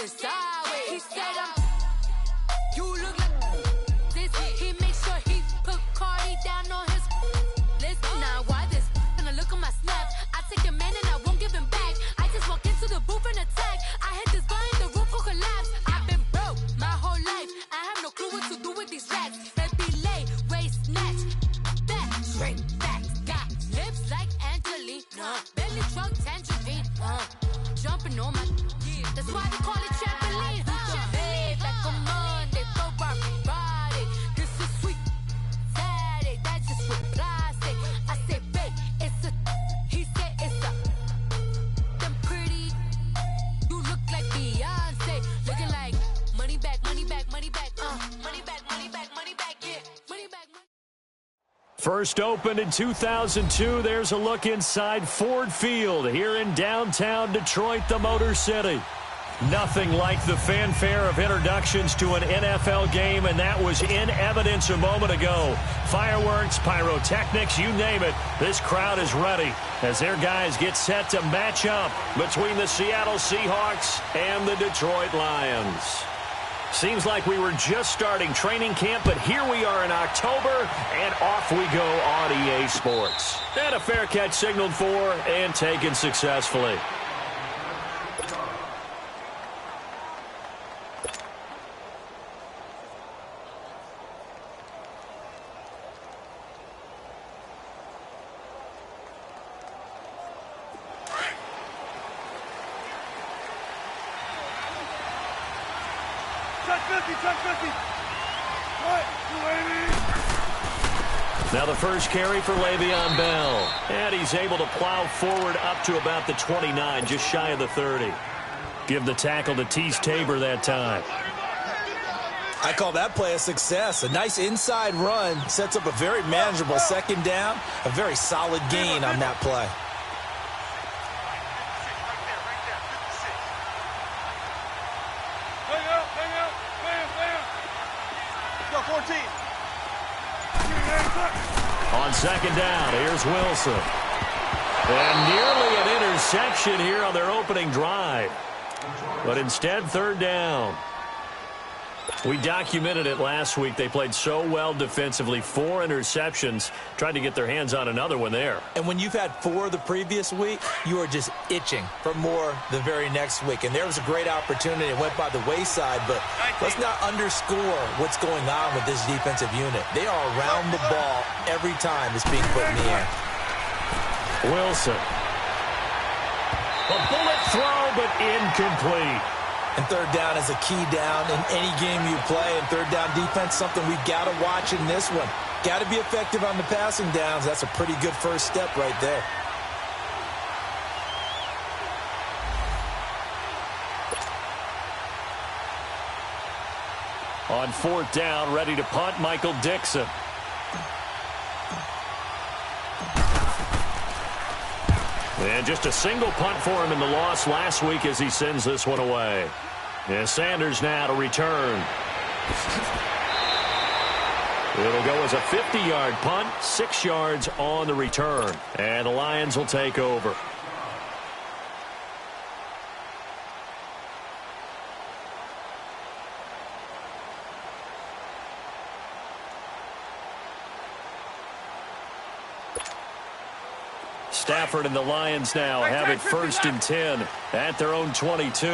looking sideways. He said, you look like this. He makes sure he put Cardi down on his list. Now why this? Gonna look on my snap. I take a man and I won't give him back. I just walk into the booth and attack. I hit this guy in the roof will collapse. I've been broke my whole life. I have no clue what to do with these rats. Baby lay, waist snatch, back, straight back. Got lips like Angelina, belly truck tangerine. Jumping on my, that's why they call it trampoline. Hey, back on Monday, Friday. This is sweet Saturday, that's just what plastic. I say, babe, it's a, he said it's a, them pretty, you look like Beyonce, looking like money back, money back, money back, money back, money back, money back, yeah, money back, money. First opened in 2002, there's a look inside Ford Field here in downtown Detroit, the Motor City. Nothing like the fanfare of introductions to an NFL game, and that was in evidence a moment ago. Fireworks, pyrotechnics, you name it. This crowd is ready as their guys get set to match up between the Seattle Seahawks and the Detroit Lions. Seems like we were just starting training camp, but here we are in October, and off we go on EA Sports. And a fair catch signaled for and taken successfully. Now the first carry for Le'Veon Bell. And he's able to plow forward up to about the 29, just shy of the 30. Give the tackle to Tease Tabor that time. I call that play a success. A nice inside run sets up a very manageable second down. A very solid gain on that play. On second down, here's Wilson. And nearly an interception here on their opening drive. But instead, third down. We documented it last week. They played so well defensively. 4 interceptions. Tried to get their hands on another one there. And when you've had 4 the previous week, you are just itching for more the very next week. And there was a great opportunity. It went by the wayside, but let's not underscore what's going on with this defensive unit. They are around the ball every time it's being put in the air. Wilson. A bullet throw, but incomplete. And third down is a key down in any game you play. And third down defense, something we've got to watch in this one. Got to be effective on the passing downs. That's a pretty good first step right there. On fourth down, ready to punt, Michael Dixon. And just a single punt for him in the loss last week as he sends this one away. And Sanders now to return. It'll go as a 50-yard punt, 6 yards on the return. And the Lions will take over. Stafford and the Lions now have it 1st and 10 at their own 22.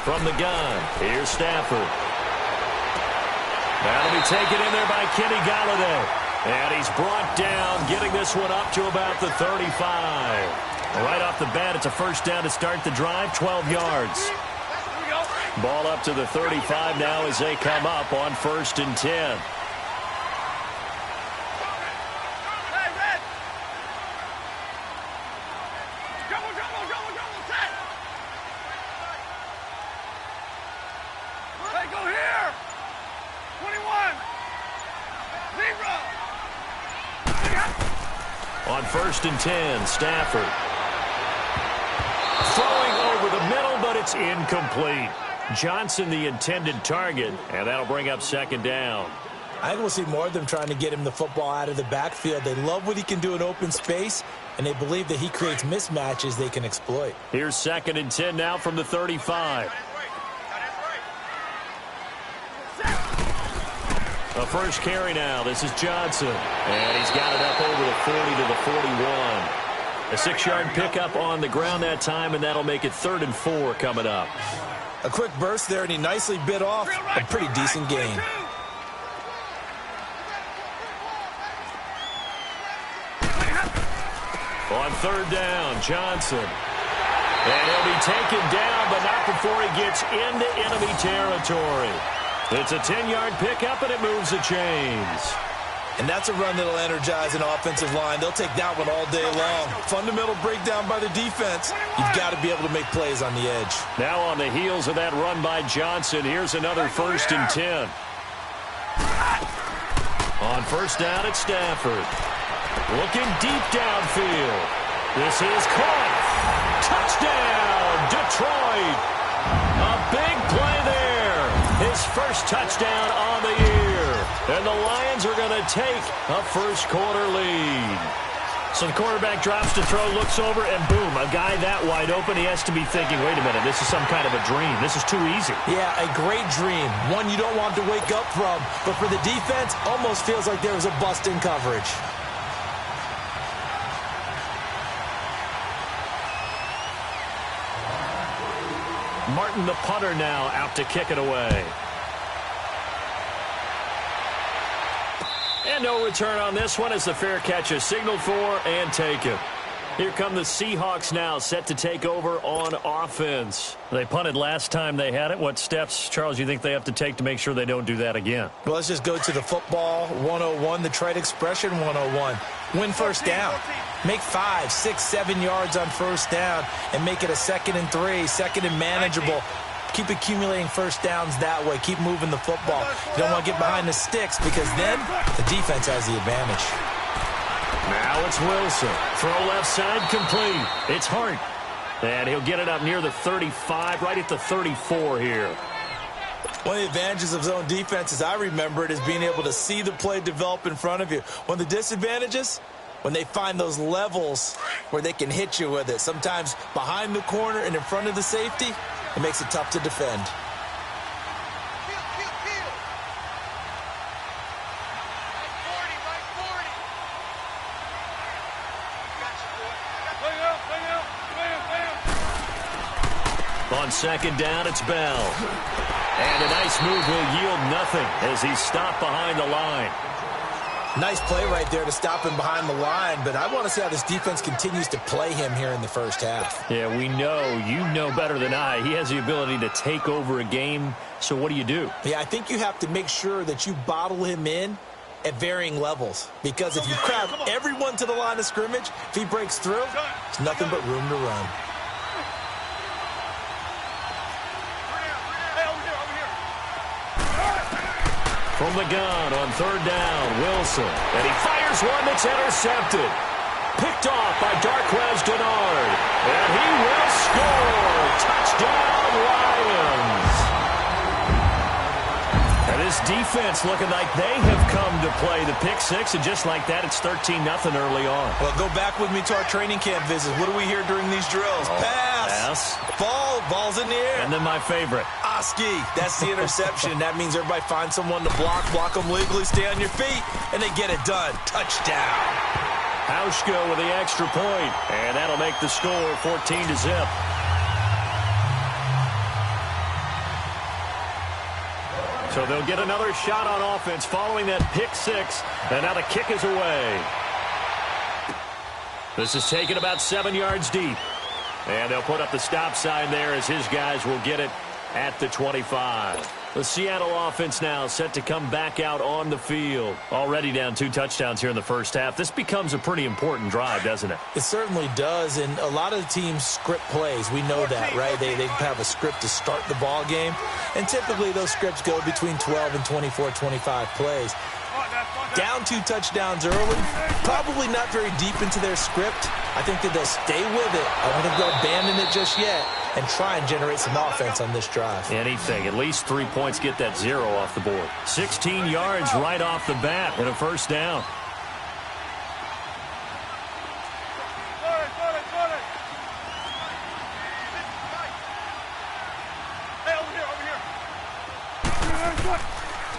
From the gun, here's Stafford. That'll be taken in there by Kenny Golladay. And he's brought down, getting this one up to about the 35. Right off the bat, it's a first down to start the drive, 12 yards. Ball up to the 35 now as they come up on 1st and 10. On 1st and 10, Stafford. Throwing over the middle, but it's incomplete. Johnson the intended target, and that'll bring up 2nd down. I think we'll see more of them trying to get him the football out of the backfield. They love what he can do in open space, and they believe that he creates mismatches they can exploit. Here's 2nd and 10 now from the 35. A first carry now. This is Johnson. And he's got it up over the 40 to the 41. A 6-yard pickup on the ground that time, and that'll make it 3rd and 4 coming up. A quick burst there, and he nicely bit off a pretty decent gain. On 3rd down, Johnson. And he'll be taken down, but not before he gets into enemy territory. It's a 10-yard pickup, and it moves the chains. And that's a run that'll energize an offensive line. They'll take that one all day long. Fundamental breakdown by the defense. You've got to be able to make plays on the edge. Now on the heels of that run by Johnson, here's another 1st and 10. On 1st down at Stafford. Looking deep downfield. This is caught. Touchdown, Detroit. A big play there. His first touchdown on the year. And the Lions are going to take a first-quarter lead. So the quarterback drops to throw, looks over, and boom, a guy that wide open. He has to be thinking, wait a minute, this is some kind of a dream. This is too easy. Yeah, a great dream. One you don't want to wake up from. But for the defense, almost feels like there was a bust in coverage. Martin, the punter, now out to kick it away. And no return on this one as the fair catch is signaled for and taken. Here come the Seahawks now, set to take over on offense. They punted last time they had it. What steps, Charles, you think they have to take to make sure they don't do that again? Well, let's just go to the football 101, the trade expression 101. Win first down. Make 5, 6, 7 yards on first down and make it a 2nd and 3, 2nd and manageable. Keep accumulating first downs that way. Keep moving the football. You don't want to get behind the sticks because then the defense has the advantage. Now it's Wilson. Throw left side complete. It's Hart. And he'll get it up near the 35, right at the 34 here. One of the advantages of zone defense, as I remember it, is being able to see the play develop in front of you. One of the disadvantages, when they find those levels where they can hit you with it. Sometimes behind the corner and in front of the safety, it makes it tough to defend. On 2nd down, it's Bell. And a nice move will yield nothing as he's stopped behind the line. Nice play right there to stop him behind the line, but I want to see how this defense continues to play him here in the first half. Yeah, we know. You know better than I. He has the ability to take over a game, so what do you do? Yeah, I think you have to make sure that you bottle him in at varying levels, because if you crowd everyone to the line of scrimmage, if he breaks through, there's nothing but room to run. From the gun on 3rd down, Wilson. And he fires one that's intercepted. Picked off by Darquez Denard. And he will score. Touchdown, Lions. And this defense looking like they have come to play the pick six. And just like that, it's 13-0 early on. Well, go back with me to our training camp visits. What do we hear during these drills? Pass. Ball's in the air. And then my favorite. Oski. That's the interception. That means everybody finds someone to block them legally, stay on your feet, and they get it done. Touchdown. Hauschka with the extra point, and that'll make the score 14-0. So they'll get another shot on offense following that pick six, and now the kick is away. This is taken about 7 yards deep. And they'll put up the stop sign there as his guys will get it at the 25. The Seattle offense now set to come back out on the field. Already down 2 touchdowns here in the first half. This becomes a pretty important drive, doesn't it? It certainly does, and a lot of the teams script plays. We know that, right? They have a script to start the ball game, and typically those scripts go between 12 and 24, 25 plays. Down 2 touchdowns early, probably not very deep into their script. I think that they'll stay with it. I don't think they'll abandon it it just yet and try and generate some offense on this drive. Anything. At least 3 points get that 0 off the board. 16 yards right off the bat and a first down.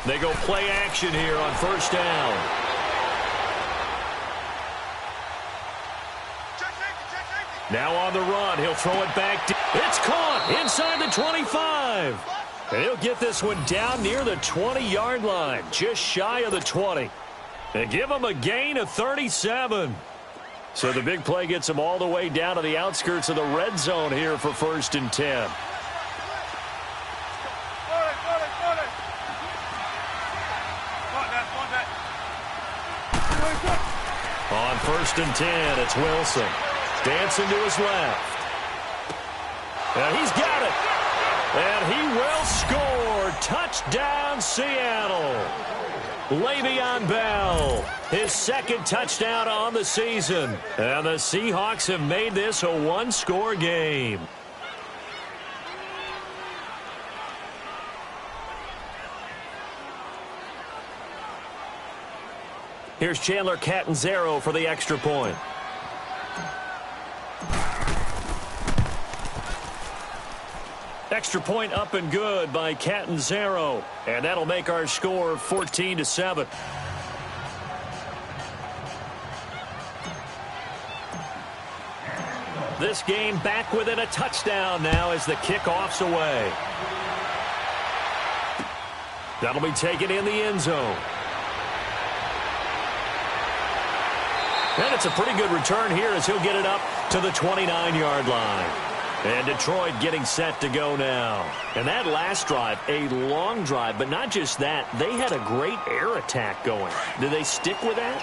They go play action here on first down. Now on the run, he'll throw it back. It's caught inside the 25. And he'll get this one down near the 20-yard line, just shy of the 20. They give him a gain of 37. So the big play gets him all the way down to the outskirts of the red zone here for 1st and 10. On 1st and 10, it's Wilson. Dancing to his left. And he's got it. And he will score. Touchdown, Seattle. Le'Veon Bell, his 2nd touchdown on the season. And the Seahawks have made this a one-score game. Here's Chandler Catanzaro for the extra point. Extra point up and good by Catanzaro. And that'll make our score 14-7. This game back within a touchdown now as the kickoff's away. That'll be taken in the end zone. And it's a pretty good return here as he'll get it up to the 29-yard line. And Detroit getting set to go now. And that last drive, a long drive, but not just that. They had a great air attack going. Do they stick with that?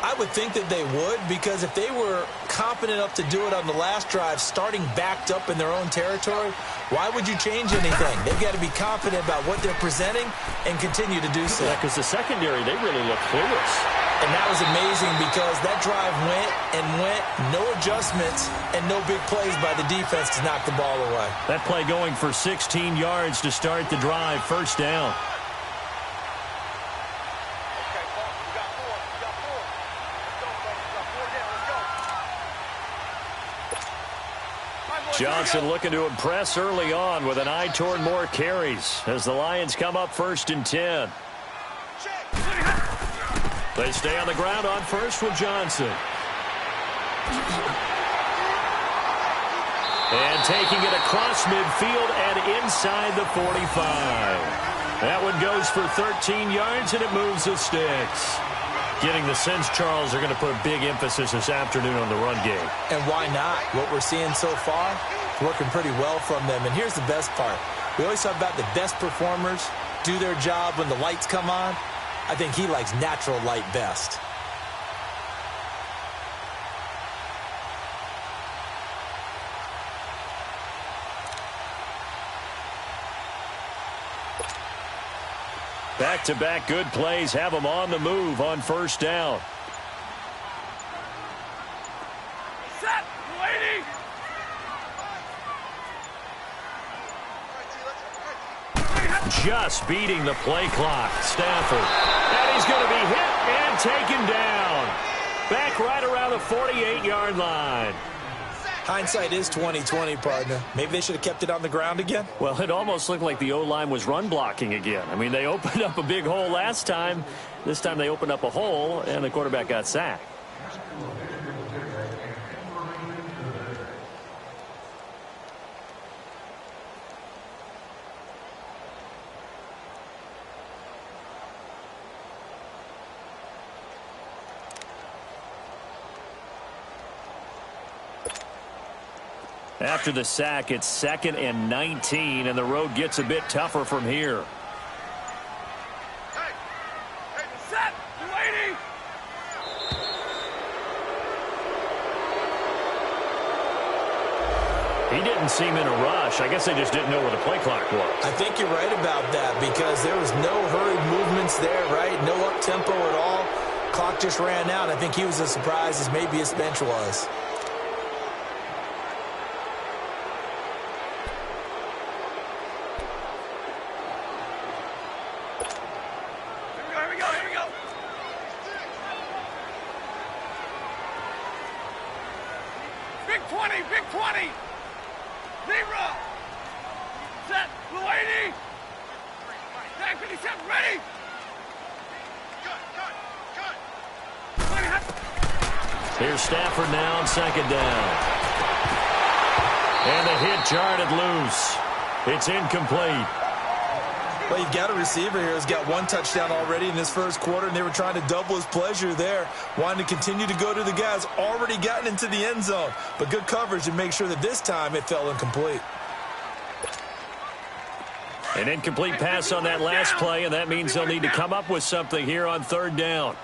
I would think that they would, because if they were competent enough to do it on the last drive, starting backed up in their own territory, why would you change anything? They've got to be confident about what they're presenting and continue to do so. Yeah, because the secondary, they really look clueless. And that was amazing because that drive went and went, no adjustments, and no big plays by the defense to knock the ball away. That play going for 16 yards to start the drive, first down. Johnson looking to impress early on with an eye toward more carries as the Lions come up 1st and 10. They stay on the ground on first with Johnson. And taking it across midfield and inside the 45. That one goes for 13 yards and it moves the sticks. Getting the sense, Charles, are going to put a big emphasis this afternoon on the run game. And why not? What we're seeing so far, working pretty well from them. And here's the best part. We always talk about the best performers do their job when the lights come on. I think he likes natural light best. Back-to-back good plays have them on the move on first down. Set, lady. Just beating the play clock. Stafford. And he's going to be hit and taken down. Back right around the 48-yard line. Hindsight is 20/20, partner. Maybe they should have kept it on the ground again. Well, it almost looked like the O-line was run blocking again. I mean, they opened up a big hole last time. This time they opened up a hole, and the quarterback got sacked. After the sack, it's 2nd and 19, and the road gets a bit tougher from here. Hey, set, lady. He didn't seem in a rush. I guess they just didn't know where the play clock was. I think you're right about that because there was no hurried movements there, right? No up-tempo at all. Clock just ran out. I think he was as surprised as maybe his bench was. 20, big 20. Zebra. Set, blue 80. Tag 57, ready. Here's Stafford now on second down. And the hit jarred it loose. It's incomplete. Well, you've got a receiver here who's got one touchdown already in this first quarter, and they were trying to double his pleasure there, wanting to continue to go to the guys already gotten into the end zone. But good coverage to make sure that this time it fell incomplete. An incomplete pass on that last play, and that means they'll need to come up with something here on third down.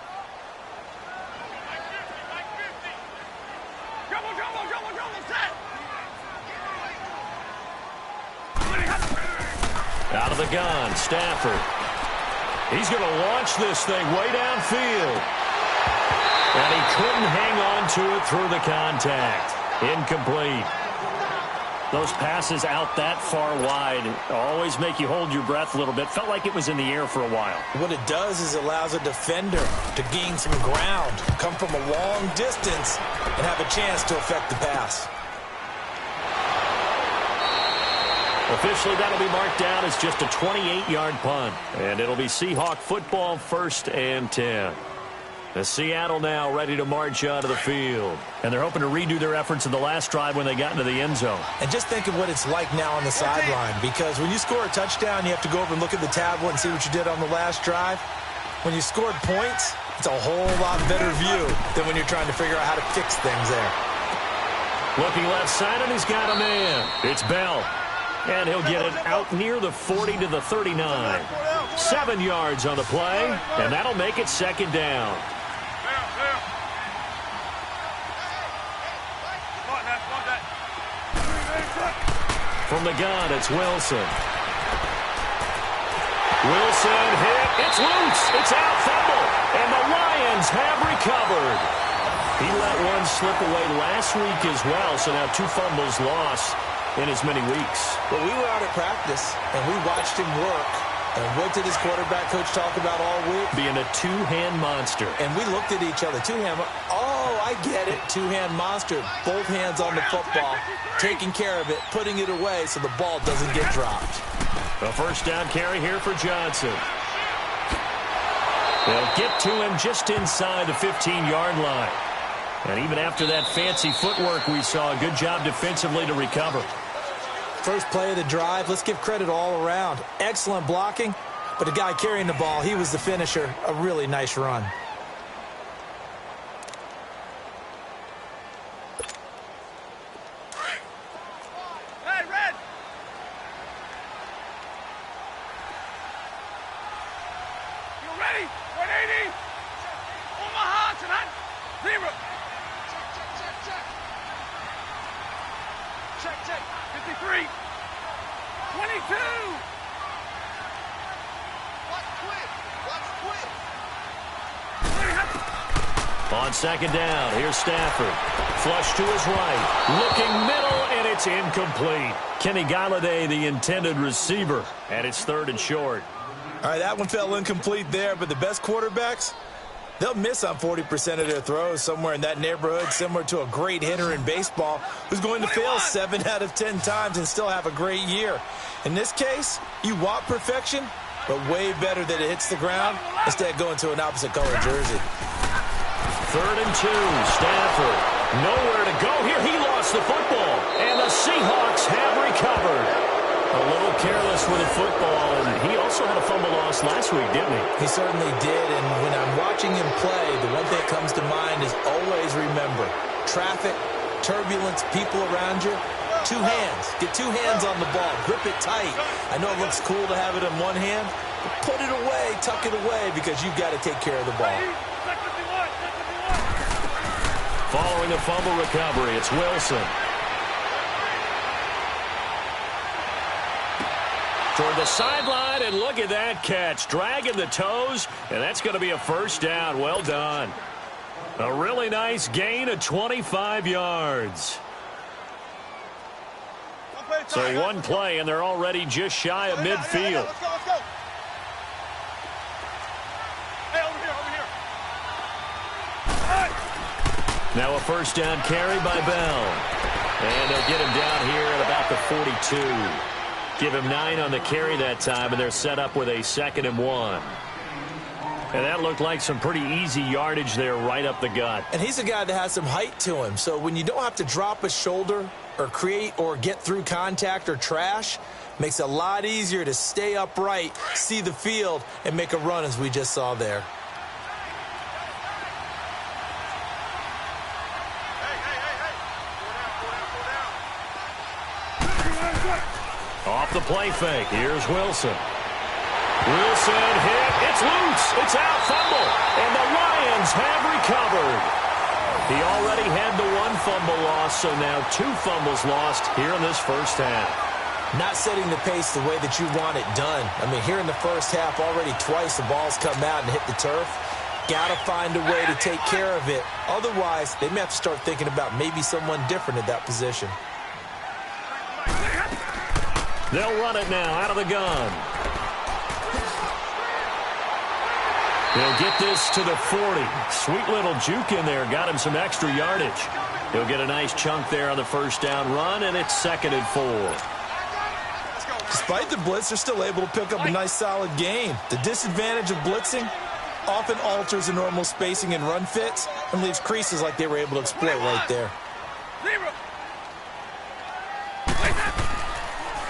Out of the gun, Stafford. He's going to launch this thing way downfield. And he couldn't hang on to it through the contact. Incomplete. Those passes out that far wide always make you hold your breath a little bit. Felt like it was in the air for a while. What it does is allows a defender to gain some ground, come from a long distance, and have a chance to affect the pass. Officially, that'll be marked down as just a 28-yard punt. And it'll be Seahawk football, 1st and 10. The Seattle now ready to march out of the field. And they're hoping to redo their efforts in the last drive when they got into the end zone. And just think of what it's like now on the sideline. Because when you score a touchdown, you have to go over and look at the tablet and see what you did on the last drive. When you scored points, it's a whole lot better view than when you're trying to figure out how to fix things there. Looking left side, and he's got a man. It's Bell. And he'll get it out near the 40 to the 39. 7 yards on the play, and that'll make it second down. From the gun, it's Wilson. Wilson hit. It's loose. It's out, fumble. And the Lions have recovered. He let one slip away last week as well, so now 2 fumbles lost in as many weeks. Well, we were out at practice, and we watched him work. And what did his quarterback coach talk about all week? Being a two-hand monster. And we looked at each other. Two-hand. Oh, I get it. Two-hand monster. Both hands on the football, taking care of it, putting it away so the ball doesn't get dropped. A first down carry here for Johnson. They'll get to him just inside the 15-yard line. And even after that fancy footwork we saw, a good job defensively to recover. First play of the drive, let's give credit all around. Excellent blocking, but the guy carrying the ball, he was the finisher. A really nice run. Hey, Red! You ready? 180! Omaha tonight! 0! Check. 53. 22. On second down, here's Stafford. Flush to his right. Looking middle, and it's incomplete. Kenny Galladay, the intended receiver, and it's 3rd and short. All right, that one fell incomplete there, but the best quarterbacks, they'll miss on 40% of their throws, somewhere in that neighborhood, similar to a great hitter in baseball who's going to fail 7 out of 10 times and still have a great year. In this case, you want perfection, but way better that it hits the ground instead of going to an opposite color jersey. 3rd and 2, Stafford. Nowhere to go here. He lost the football, and the Seahawks have recovered. A little careless with the football, and he also had a fumble loss last week, didn't he? He certainly did, and when I'm watching him play, the one thing that comes to mind is always remember, traffic, turbulence, people around you, 2 hands. Get 2 hands on the ball. Grip it tight. I know it looks cool to have it in one hand, but put it away, tuck it away, because you've got to take care of the ball. Following the fumble recovery, it's Wilson. Toward the sideline, and look at that catch. Dragging the toes, and that's going to be a first down. Well done. A really nice gain of 25 yards. So one play, and they're already just shy of midfield. Let's go. Hey, over here. Now a first down carry by Bell. And they'll get him down here at about the 42. Give him 9 on the carry that time, and they're set up with a 2nd and 1. And that looked like some pretty easy yardage there right up the gut. And he's a guy that has some height to him. So when you don't have to drop a shoulder or create or get through contact or trash, makes it a lot easier to stay upright, see the field, and make a run as we just saw there. Off the play fake. Here's Wilson. Wilson hit. It's loose. It's out. Fumble. And the Lions have recovered. He already had the 1 fumble loss, so now 2 fumbles lost here in this first half. Not setting the pace the way that you want it done. I mean, here in the first half, already twice the ball's come out and hit the turf. Got to find a way to take care of it. Otherwise, they may have to start thinking about maybe someone different at that position. They'll run it now out of the gun. He'll get this to the 40. Sweet little juke in there. Got him some extra yardage. He'll get a nice chunk there on the first down run, and it's 2nd and 4. Despite the blitz, they're still able to pick up a nice solid gain. The disadvantage of blitzing often alters the normal spacing and run fits and leaves creases like they were able to exploit right there.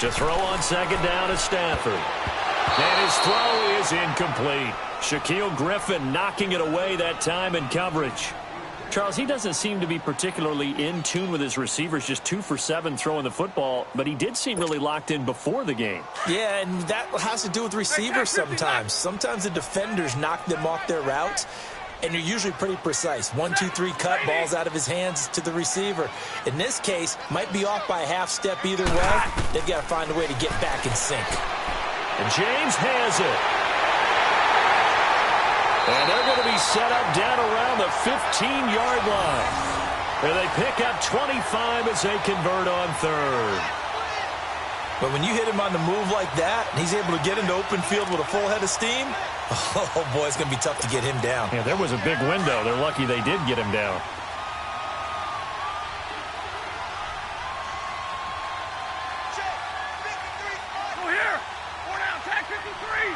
To throw on 2nd down is Stafford. And his throw is incomplete. Shaquille Griffin knocking it away that time in coverage. Charles, he doesn't seem to be particularly in tune with his receivers, just 2 for 7 throwing the football, but he did seem really locked in before the game. Yeah, and that has to do with receivers sometimes. Sometimes the defenders knock them off their routes, and you're usually pretty precise. 1, 2, 3 cut, balls out of his hands to the receiver. In this case, might be off by a half step either way. They've got to find a way to get back in sync. And James has it. And they're going to be set up down around the 15-yard line. And they pick up 25 as they convert on 3rd. But when you hit him on the move like that, and he's able to get into open field with a full head of steam, oh, boy, it's going to be tough to get him down. Yeah, there was a big window. They're lucky they did get him down. Go here. 4 down, tag 53.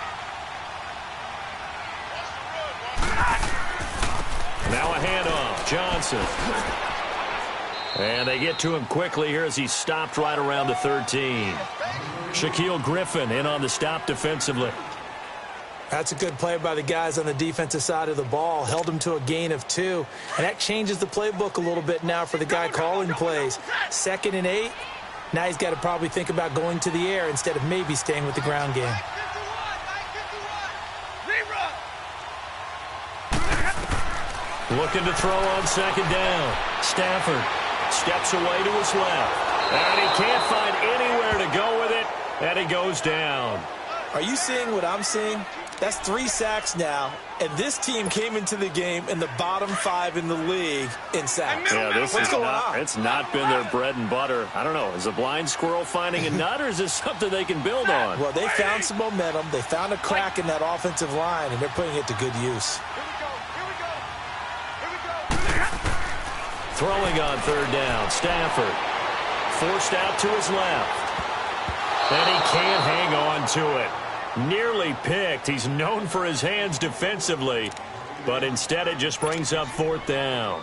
Now a handoff. Johnson. And they get to him quickly here as he stopped right around the 13. Shaquille Griffin in on the stop defensively. That's a good play by the guys on the defensive side of the ball. Held him to a gain of 2. And that changes the playbook a little bit now for the guy calling plays. 2nd and 8. Now he's got to probably think about going to the air instead of maybe staying with the ground game. Looking to throw on 2nd down. Stafford steps away to his left. And he can't find anywhere to go with it. And he goes down. Are you seeing what I'm seeing? That's 3 sacks now, and this team came into the game in the bottom 5 in the league in sacks. Yeah, What's going on? It's not been their bread and butter. I don't know. Is a blind squirrel finding a nut, or is this something they can build on? Well, they found some momentum. They found a crack in that offensive line, and they're putting it to good use. Throwing on 3rd down. Stafford forced out to his left. And he can't hang on to it. Nearly picked. He's known for his hands defensively, but instead it just brings up 4th down.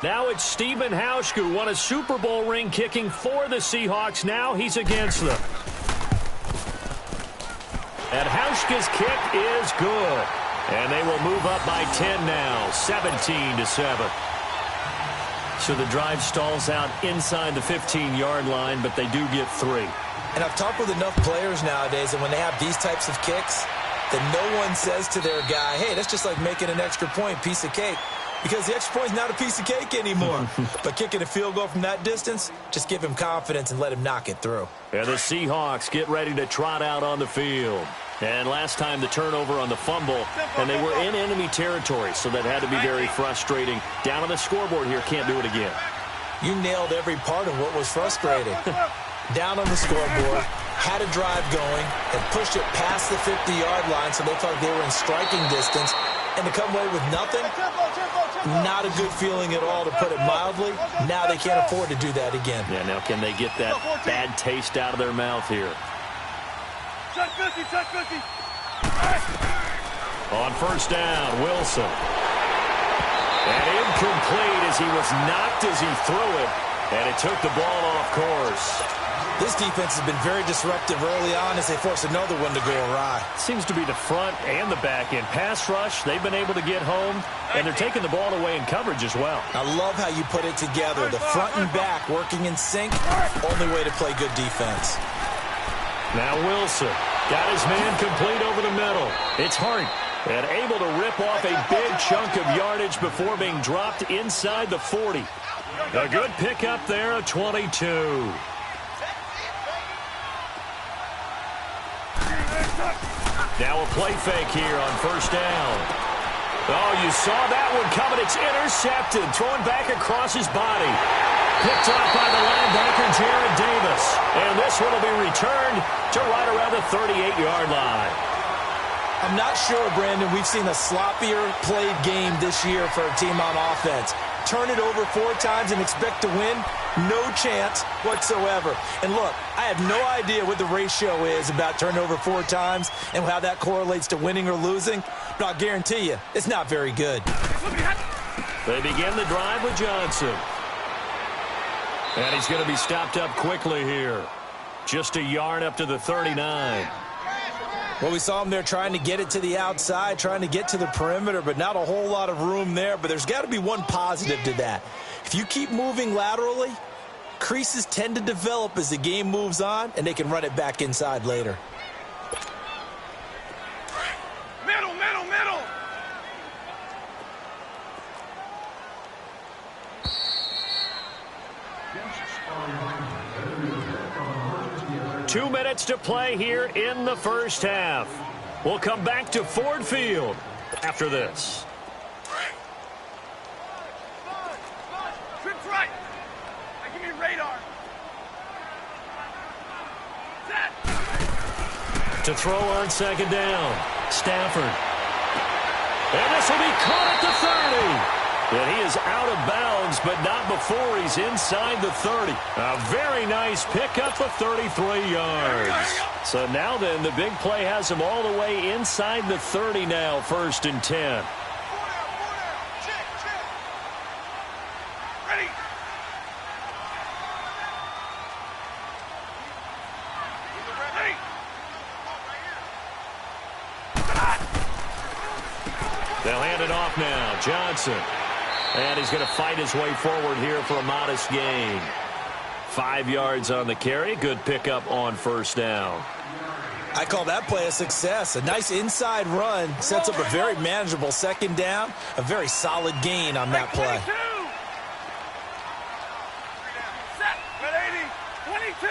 Now it's Stephen Hauschka, who won a Super Bowl ring kicking for the Seahawks. Now he's against them. And Hauschka's kick is good. And they will move up by 10 now, 17-7. So the drive stalls out inside the 15-yard line, but they do get 3. And I've talked with enough players nowadays, and when they have these types of kicks, that no one says to their guy, hey, that's just like making an extra point, piece of cake. Because the extra point's not a piece of cake anymore. But kicking a field goal from that distance, just give him confidence and let him knock it through. And the Seahawks get ready to trot out on the field. And last time the turnover on the fumble, and they were in enemy territory, so that had to be very frustrating. Down on the scoreboard here, can't do it again. You nailed every part of what was frustrating. Down on the scoreboard, had a drive going, and pushed it past the 50-yard line so they thought they were in striking distance, and to come away with nothing, not a good feeling at all, to put it mildly. Now they can't afford to do that again. Yeah, now can they get that bad taste out of their mouth here? Touch 50, touch 50. On first down, Wilson. And incomplete as he was knocked as he threw it, and it took the ball off course. This defense has been very disruptive early on as they force another one to go awry. Seems to be the front and the back end. Pass rush, they've been able to get home, and they're taking the ball away in coverage as well. I love how you put it together. The front and back working in sync, only way to play good defense. Now Wilson got his man complete over the middle. It's Hart, and able to rip off a big chunk of yardage before being dropped inside the 40. A good pickup there, a 22. Now a play fake here on first down. Oh, you saw that one coming. It's intercepted. Thrown back across his body. Picked up by the linebacker, Jared Davis. And this one will be returned to right around the 38-yard line. I'm not sure, Brandon, we've seen a sloppier played game this year for a team on offense. Turn it over 4 times and expect to win? No chance whatsoever. And look, I have no idea what the ratio is about turnover 4 times and how that correlates to winning or losing, but I'll guarantee you, it's not very good. They begin the drive with Johnson. And he's going to be stopped up quickly here. Just a yard up to the 39. Well, we saw him there trying to get it to the outside, trying to get to the perimeter, but not a whole lot of room there. But there's got to be one positive to that. If you keep moving laterally, creases tend to develop as the game moves on, and they can run it back inside later. Middle, middle, middle. 2 minutes to play here in the first half. We'll come back to Ford Field after this. Trips right. Give me radar. Set. To throw on second down, Stafford. And this will be caught at the 30. And he is out of bounds, but not before he's inside the 30. A very nice pickup of 33 yards. So now then, the big play has him all the way inside the 30 now, 1st and 10. Ready. They'll hand it off now. Johnson. And he's going to fight his way forward here for a modest gain. 5 yards on the carry. Good pickup on first down. I call that play a success. A nice inside run sets up a very manageable second down. A very solid gain on that play. 22. Set. Red 80. 22.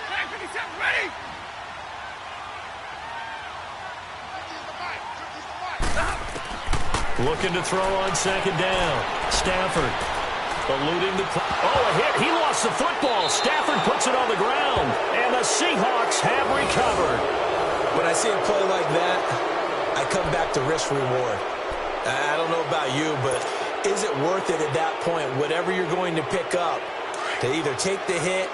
Tag 57. Ready. Looking to throw on second down. Stafford eluding the play. Oh, a hit. He lost the football. Stafford puts it on the ground. And the Seahawks have recovered. When I see a play like that, I come back to risk-reward. I don't know about you, but is it worth it at that point, whatever you're going to pick up, to either take the hit,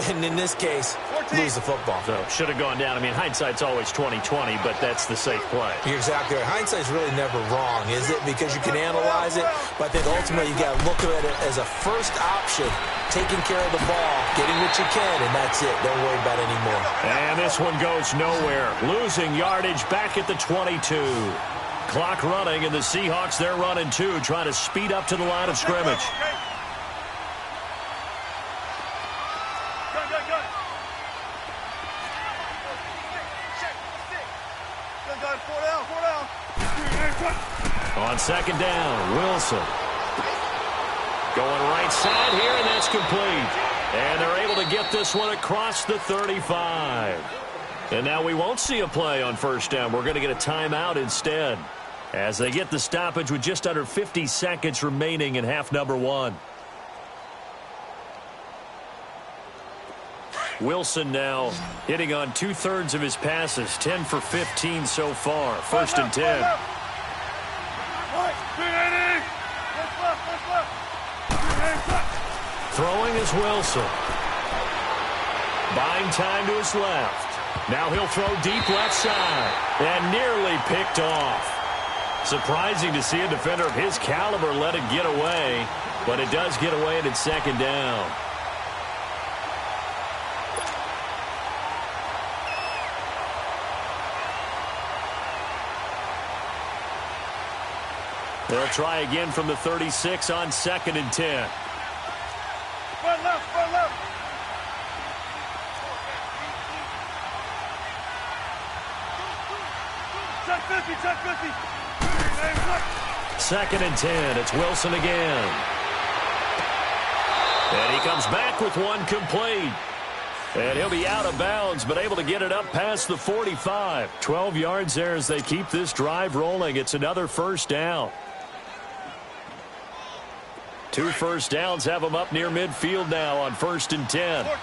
and in this case, lose the football? So, should have gone down. I mean, hindsight's always 20/20, but that's the safe play. You're exactly right. Hindsight's really never wrong, is it? Because you can analyze it, but I think ultimately you got to look at it as a first option, taking care of the ball, getting what you can, and that's it. Don't worry about it anymore. And this one goes nowhere. Losing yardage back at the 22. Clock running, and the Seahawks, they're running too, trying to speed up to the line of scrimmage. On second down, Wilson. Going right side here, and that's complete. And they're able to get this one across the 35. And now we won't see a play on first down. We're going to get a timeout instead, as they get the stoppage with just under 50 seconds remaining in half number 1. Wilson now hitting on 2/3 of his passes, 10 for 15 so far. 1st and 10. Throwing is Wilson. Buying time to his left. Now he'll throw deep left side. And nearly picked off. Surprising to see a defender of his caliber let it get away. But it does get away and it's second down. They'll try again from the 36 on 2nd and 10. Run left, run left. Check 50, check 50. 2nd and 10. It's Wilson again. And he comes back with one complete. And he'll be out of bounds, but able to get it up past the 45. 12 yards there as they keep this drive rolling. It's another first down. 2 first downs have them up near midfield now on 1st and 10. 14,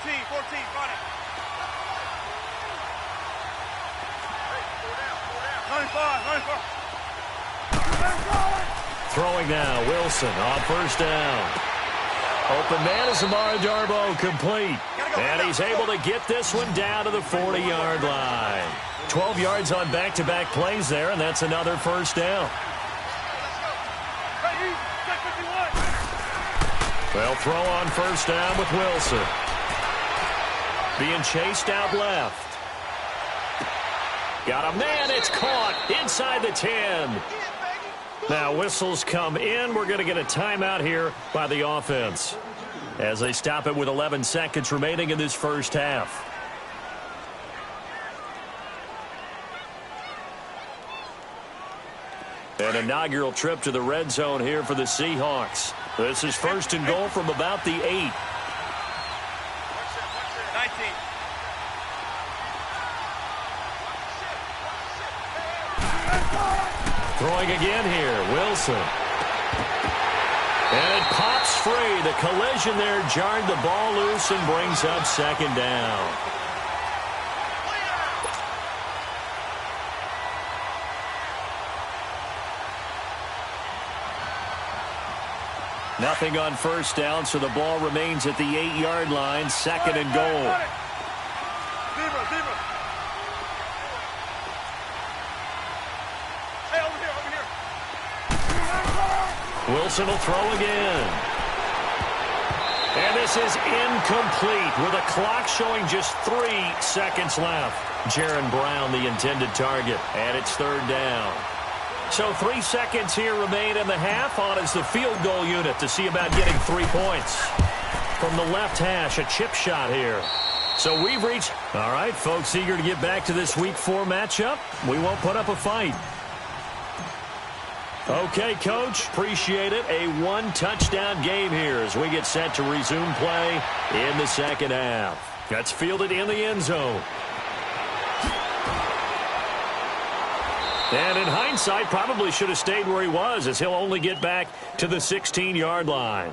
run it. 95. Throwing now, Wilson on 1st down. Open man is Amara Darboh, complete. And he's able to get this one down to the 40-yard line. 12 yards on back-to-back plays there, and that's another first down. They'll throw on 1st down with Wilson. Being chased out left. Got a man, it's caught inside the 10. Now whistles come in. We're going to get a timeout here by the offense as they stop it with 11 seconds remaining in this first half. An inaugural trip to the red zone here for the Seahawks. This is 1st and goal from about the 8. 19. Throwing again here, Wilson. And it pops free. The collision there jarred the ball loose and brings up 2nd down. Nothing on 1st down, so the ball remains at the 8-yard line, 2nd and goal. Zebra. Hey, over here. Wilson will throw again. And this is incomplete with a clock showing just 3 seconds left. Jaron Brown, the intended target, and it's 3rd down. So 3 seconds here remain in the half. On is the field goal unit to see about getting 3 points. From the left hash, a chip shot here. So we've reached... All right, folks, eager to get back to this Week 4 matchup. We won't put up a fight. Okay, Coach, appreciate it. A 1-touchdown game here as we get set to resume play in the second half. That's fielded in the end zone. And in hindsight, probably should have stayed where he was as he'll only get back to the 16-yard line.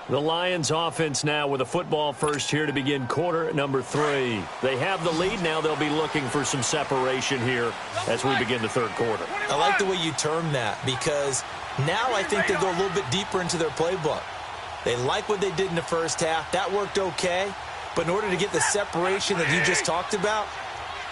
The Lions offense now with a football first here to begin quarter number 3. They have the lead. Now they'll be looking for some separation here as we begin the 3rd quarter. I like the way you term that because now I think they go a little bit deeper into their playbook. They like what they did in the first half. That worked okay. But in order to get the separation that you just talked about,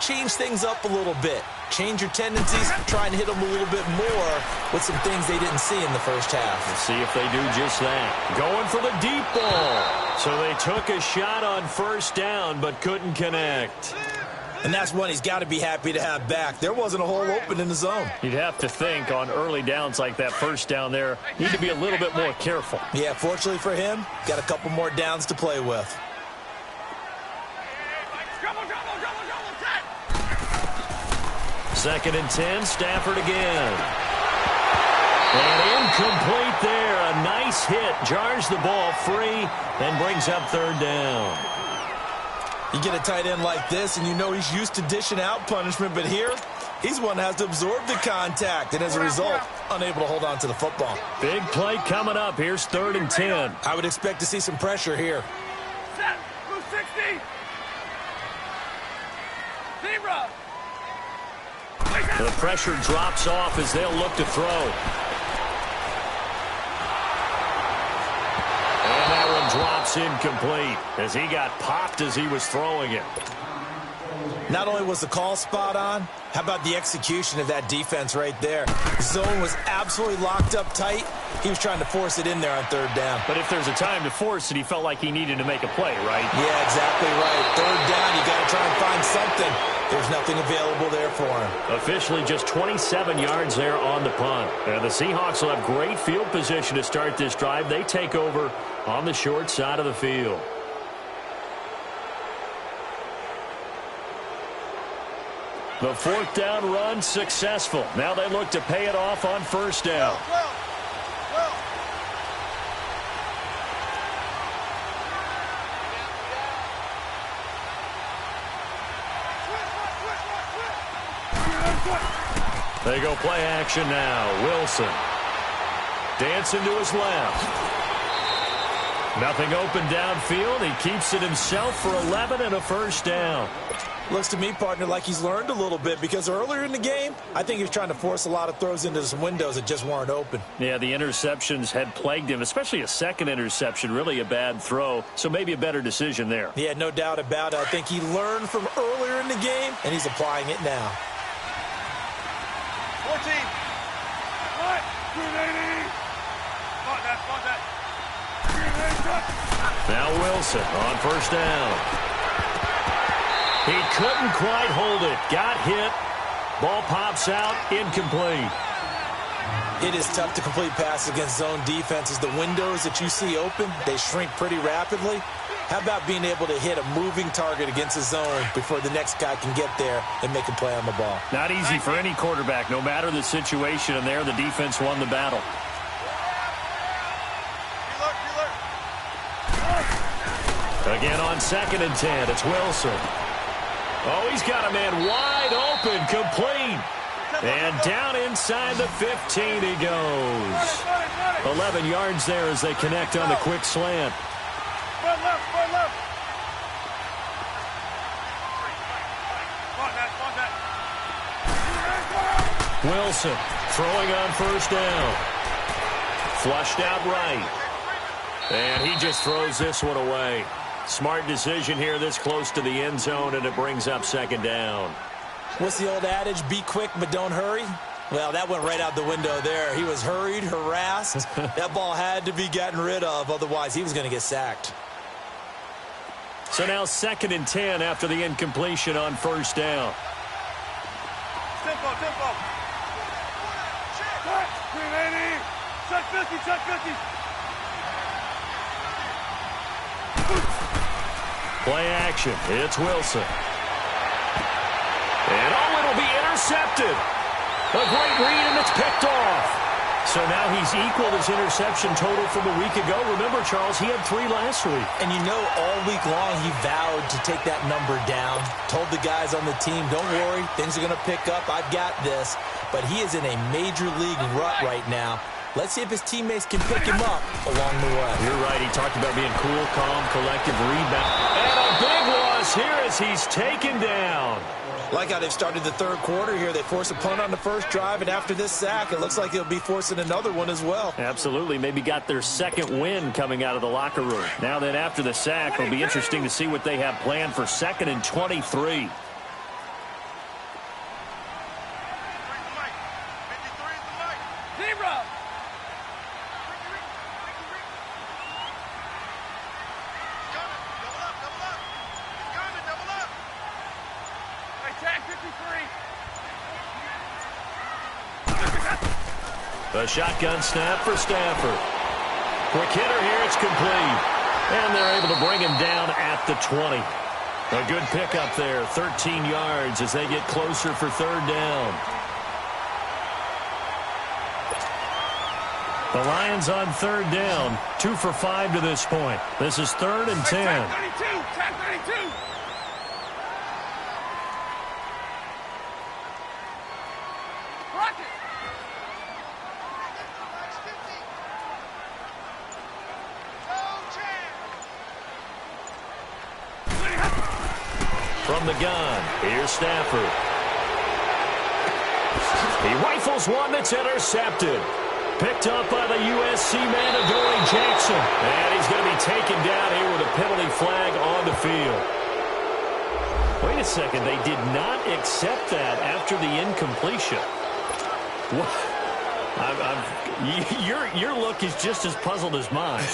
change things up a little bit. Change your tendencies, try and hit them a little bit more with some things they didn't see in the first half. Let's see if they do just that. Going for the deep ball. So they took a shot on 1st down but couldn't connect. And that's one he's got to be happy to have back. There wasn't a hole open in the zone. You'd have to think on early downs like that 1st down there, need to be a little bit more careful. Yeah, fortunately for him, got a couple more downs to play with. Second and 10, Stafford again. And incomplete there. A nice hit. Jars the ball free and brings up 3rd down. You get a tight end like this, and you know he's used to dishing out punishment, but here, he's one that has to absorb the contact, and as a result, unable to hold on to the football. Big play coming up. Here's 3rd and 10. I would expect to see some pressure here. Set. Move 60. Zebra. The pressure drops off as they'll look to throw. And that one drops incomplete as he got popped as he was throwing it. Not only was the call spot on, how about the execution of that defense right there? Zone was absolutely locked up tight. He was trying to force it in there on third down. But if there's a time to force it, he felt like he needed to make a play, right? Yeah, exactly right. Third down, you got to try and find something. There's nothing available there for him. Officially just 27 yards there on the punt. And the Seahawks will have great field position to start this drive. They take over on the short side of the field. The fourth down run successful. Now they look to pay it off on first down. They go play action now. Wilson dancing to his left. Nothing open downfield. He keeps it himself for 11 and a first down. Looks to me, partner, like he's learned a little bit because earlier in the game, I think he was trying to force a lot of throws into some windows that just weren't open. Yeah, the interceptions had plagued him, especially a second interception, really a bad throw, so maybe a better decision there. Yeah, no doubt about it. I think he learned from earlier in the game, and he's applying it now. 14. What? 280. Spot that. Now Wilson on first down. He couldn't quite hold it. Got hit. Ball pops out. Incomplete. It is tough to complete passes against zone defenses. The windows that you see open, they shrink pretty rapidly. How about being able to hit a moving target against a zone before the next guy can get there and make a play on the ball? Not easy for any quarterback, no matter the situation. And there, the defense won the battle. Again on 2nd and 10. It's Wilson. Oh, he's got a man wide open, complete. And down inside the 15 he goes. 11 yards there as they connect on the quick slant. Front left. Wilson throwing on first down. Flushed out right. And he just throws this one away. Smart decision here this close to the end zone, and it brings up 2nd down. What's the old adage? Be quick, but don't hurry. Well, that went right out the window there. He was hurried, harassed. That ball had to be gotten rid of. Otherwise, he was going to get sacked. So now 2nd and 10 after the incompletion on first down. Tempo. 380. Check 50. Play action. It's Wilson. And it'll be intercepted. A great read, and it's picked off. So now he's equaled his interception total from a week ago. Remember, Charles, he had 3 last week. And you know, all week long he vowed to take that number down. Told the guys on the team, don't worry, things are going to pick up. I've got this. But he is in a major league rut right now. Let's see if his teammates can pick him up along the way. You're right. He talked about being cool, calm, collective, rebound. And a big loss here as he's taken down. Like how they've started the third quarter here. They force a punt on the first drive, and after this sack, it looks like they'll be forcing another one as well. Absolutely. Maybe got their second win coming out of the locker room. Now that after the sack, it'll be interesting to see what they have planned for 2nd and 23. The shotgun snap for Stafford. Quick hitter here, it's complete. And they're able to bring him down at the 20. A good pickup there, 13 yards as they get closer for 3rd down. The Lions on 3rd down, 2 for 5 to this point. This is 3rd and 10. Tag 32. From the gun, here's Stafford. He rifles one that's intercepted. Picked up by the USC man, Adoree Jackson. And he's going to be taken down here with a penalty flag on the field. Wait a second. They did not accept that after the incompletion. What? Your look is just as puzzled as mine.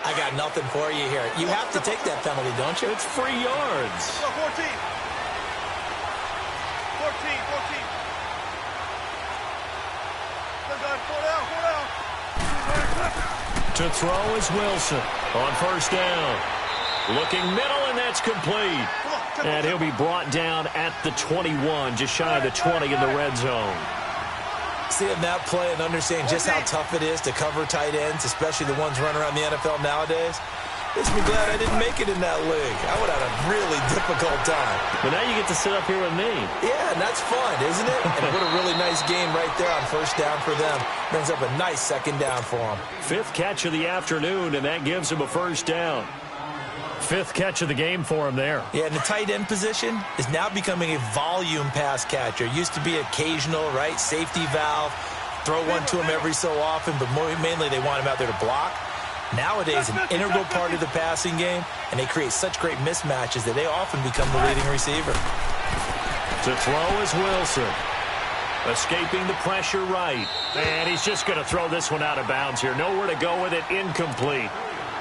I got nothing for you here. You have to take that penalty, don't you? It's free yards. 14. 14. To throw is Wilson on first down. Looking middle, and that's complete. And he'll be brought down at the 21, just shy of the 20 in the red zone. Seeing that play and understanding just how tough it is to cover tight ends, especially the ones running around the NFL nowadays, makes me glad I didn't make it in that league. I would have had a really difficult time. But now you get to sit up here with me. Yeah, and that's fun, isn't it? And what a really nice game right there on first down for them. Brings up a nice second down for them. 5th catch of the afternoon, and that gives him a first down. 5th catch of the game for him there. Yeah, and the tight end position is now becoming a volume pass catcher. Used to be occasional, right? Safety valve. Throw one to him every so often, but mainly they want him out there to block. Nowadays, an integral part of the passing game, and they create such great mismatches that they often become the leading receiver. To throw is Wilson. Escaping the pressure right. And he's just going to throw this one out of bounds here. Nowhere to go with it. Incomplete.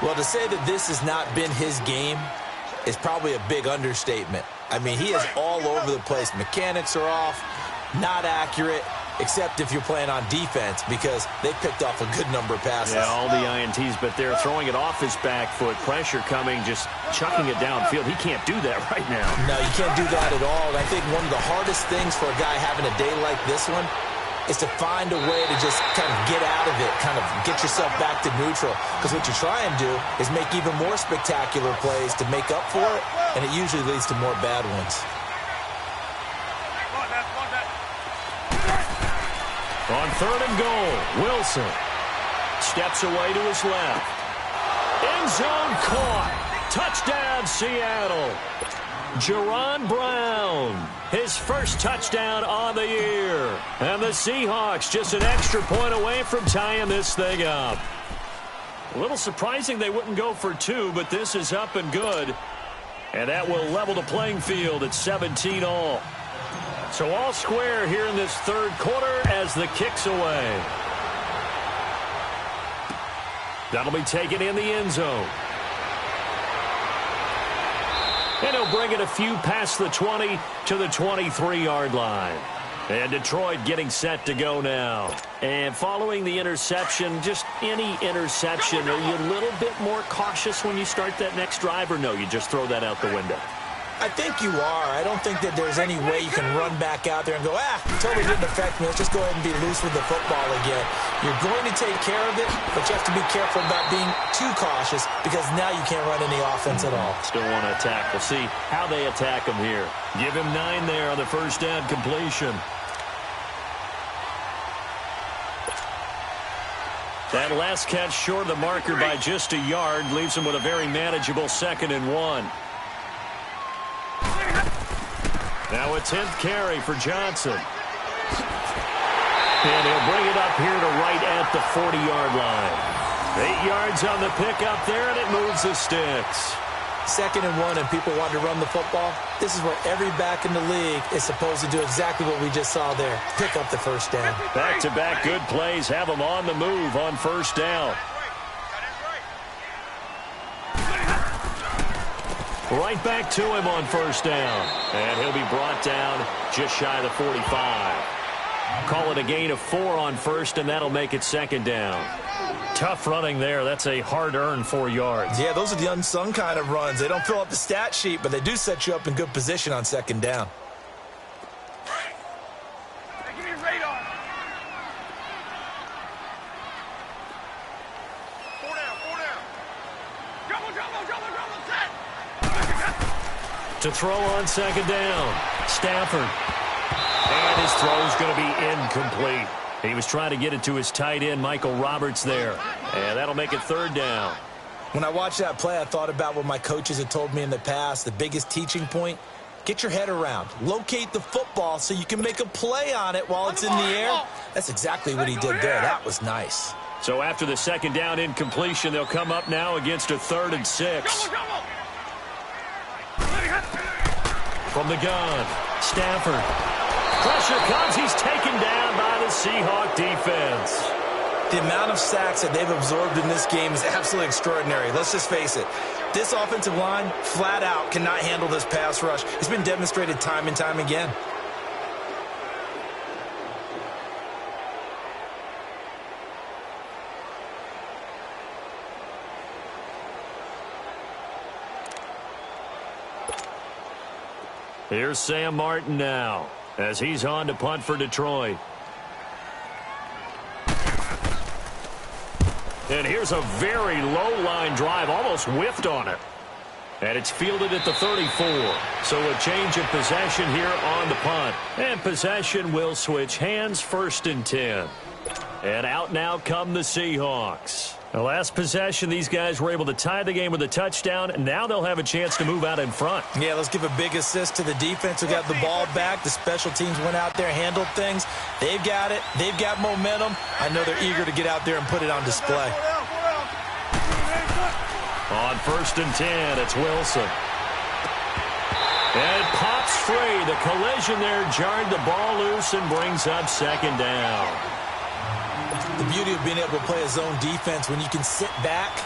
Well, to say that this has not been his game is probably a big understatement. I mean, he is all over the place. Mechanics are off, not accurate, except if you're playing on defense because they picked off a good number of passes. Yeah, all the INTs, but they're throwing it off his back foot. Pressure coming, just chucking it downfield. He can't do that right now. No, you can't do that at all. And I think one of the hardest things for a guy having a day like this one is to find a way to just kind of get out of it, kind of get yourself back to neutral. Because what you try and do is make even more spectacular plays to make up for it, and it usually leads to more bad ones. On 3rd and goal, Wilson steps away to his left. End zone caught. Touchdown, Seattle. Jerron Brown, his first touchdown on the year. And the Seahawks just an extra point away from tying this thing up. A little surprising they wouldn't go for 2, but this is up and good. And that will level the playing field at 17 all. So all square here in this 3rd quarter as the kick's away. That'll be taken in the end zone. And he'll bring it a few past the 20 to the 23-yard line. And Detroit getting set to go now. And following the interception, just any interception, are you a little bit more cautious when you start that next drive, or no, you just throw that out the window? I think you are. I don't think that there's any way you can run back out there and go, totally didn't affect me. Let's just go ahead and be loose with the football again. You're going to take care of it, but you have to be careful about being too cautious because now you can't run any offense at all. Still want to attack. We'll see how they attack him here. Give him 9 there on the first down completion. That last catch short of the marker by just a yard leaves him with a very manageable 2nd and 1. Now a 10th carry for Johnson. And he'll bring it up here to right at the 40-yard line. 8 yards on the pickup there, and it moves the sticks. 2nd and 1, and people want to run the football. This is where every back in the league is supposed to do exactly what we just saw there. Pick up the first down. Back-to-back good plays have him on the move on first down. Right back to him on first down. And he'll be brought down just shy of the 45. Call it a gain of 4 on first, and that'll make it 2nd down. Tough running there. That's a hard-earned 4 yards. Yeah, those are the unsung kind of runs. They don't fill up the stat sheet, but they do set you up in good position on 2nd down. Hey, give me radar. 4 down. Double, set. To throw on 2nd down, Stafford. And his throw's going to be incomplete. He was trying to get it to his tight end, Michael Roberts, there. And that'll make it 3rd down. When I watched that play, I thought about what my coaches had told me in the past. The biggest teaching point Get your head around. Locate the football so you can make a play on it while it's in the air. That's exactly what he did there. That was nice. So after the second down incompletion, they'll come up now against a 3rd and 6. From the gun, Stafford. Pressure comes. He's taken down by the Seahawk defense. The amount of sacks that they've absorbed in this game is absolutely extraordinary. Let's just face it. This offensive line, flat out, cannot handle this pass rush. It's been demonstrated time and time again. Here's Sam Martin now as he's on to punt for Detroit. And here's a very low-line drive, almost whiffed on it. And it's fielded at the 34. So a change of possession here on the punt. And possession will switch hands, 1st and 10. And out now come the Seahawks. The last possession, these guys were able to tie the game with a touchdown, and now they'll have a chance to move out in front. Yeah, let's give a big assist to the defense who got the ball back. The special teams went out there, handled things. They've got it. They've got momentum. I know they're eager to get out there and put it on display. On 1st and 10, it's Wilson. And it pops free. The collision there jarred the ball loose and brings up 2nd down. The beauty of being able to play a zone defense, when you can sit back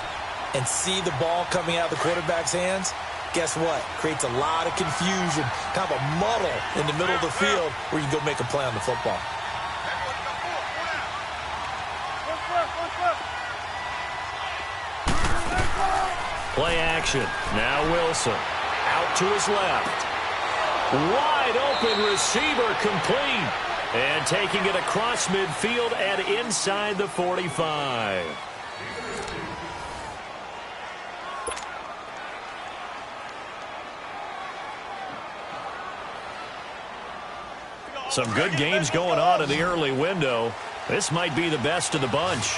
and see the ball coming out of the quarterback's hands, guess what? Creates a lot of confusion, kind of a muddle in the middle of the field where you can go make a play on the football. Play action. Now Wilson. Out to his left. Wide open receiver, complete. And taking it across midfield and inside the 45. Some good games going on in the early window. This might be the best of the bunch.